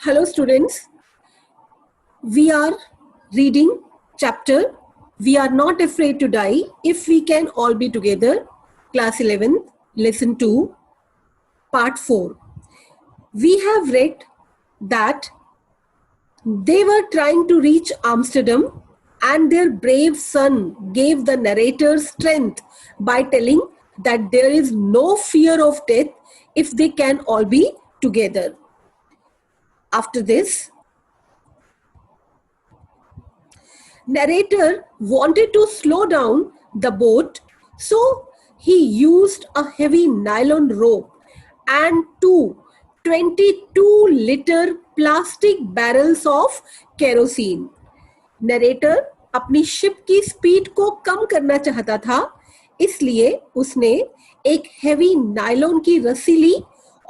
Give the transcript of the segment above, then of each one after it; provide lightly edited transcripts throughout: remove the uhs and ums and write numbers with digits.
Hello students, we are reading chapter We Are Not Afraid to Die If We Can All Be Together, class 11th, lesson 2, part 4. We have read that they were trying to reach Amsterdam and their brave son gave the narrator strength by telling that there is no fear of death if they can all be together. After this, narrator wanted to slow down the boat, so he used a heavy nylon rope and two 22-liter plastic barrels of kerosene. Narrator अपनी ship की speed को कम करना चाहता था, इसलिए उसने एक heavy nylon की रस्सी ली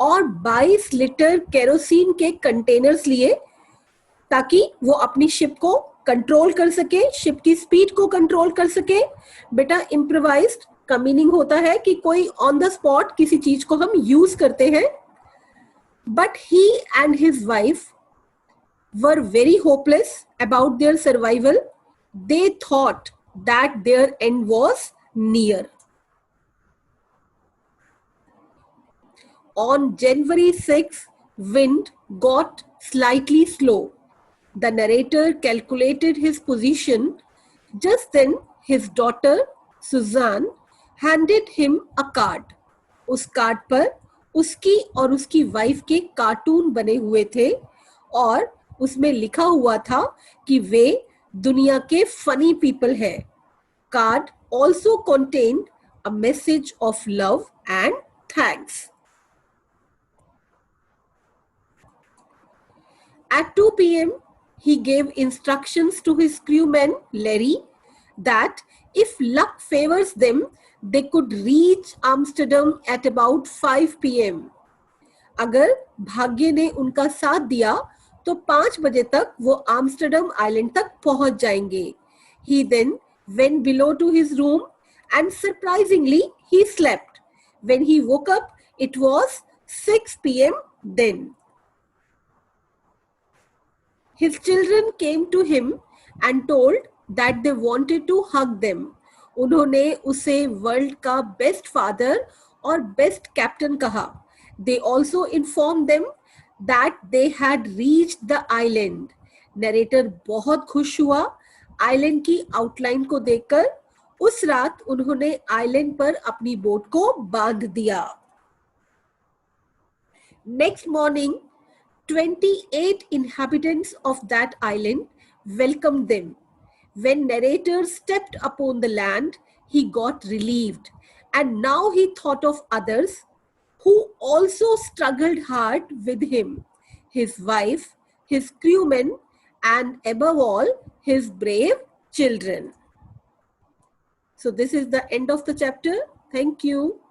और 22 लीटर केरोसिन के कंटेनर्स लिए ताकि वो अपनी शिप को कंट्रोल कर सके, शिप की स्पीड को कंट्रोल कर सके. बेटा इम्प्रोवाइज्ड का मीनिंग होता है कि कोई ऑन द स्पॉट किसी चीज को हम यूज करते हैं. But he and his wife were very hopeless about their survival. They thought that their end was near. On January 6, wind got slightly slow. The narrator calculated his position. Just then, his daughter, Suzanne, handed him a card. उस card पर उसकी और उसकी wife के cartoon बने हुए थे और उसमें लिखा हुआ था कि वे दुनिया के फनी पीपल हैं. Card also contained a message of love and thanks. At 2 p.m., he gave instructions to his crewman, Larry, that if luck favors them, they could reach Amsterdam at about 5 p.m. अगर भाग्य ने उनका साथ दिया तो 5 बजे तक वो आम्स्टरडम आइलैंड तक पहुंच जाएंगे. He then went below to his room and surprisingly he slept. When he woke up, it was 6 p.m. then. His children came to him and told that they wanted to hug them. उन्होंने उसे world का best father और best captain कहा. They also informed them that they had reached the island. Narrator बहुत खुश हुआ island की outline को देखकर. उस रात उन्होंने आइलैंड पर अपनी बोट को बांध दिया. Next morning, 28 inhabitants of that island welcomed them. When narrator stepped upon the land, he got relieved, and now he thought of others who also struggled hard with him, his wife, his crewmen, and above all, his brave children. So this is the end of the chapter. Thank you.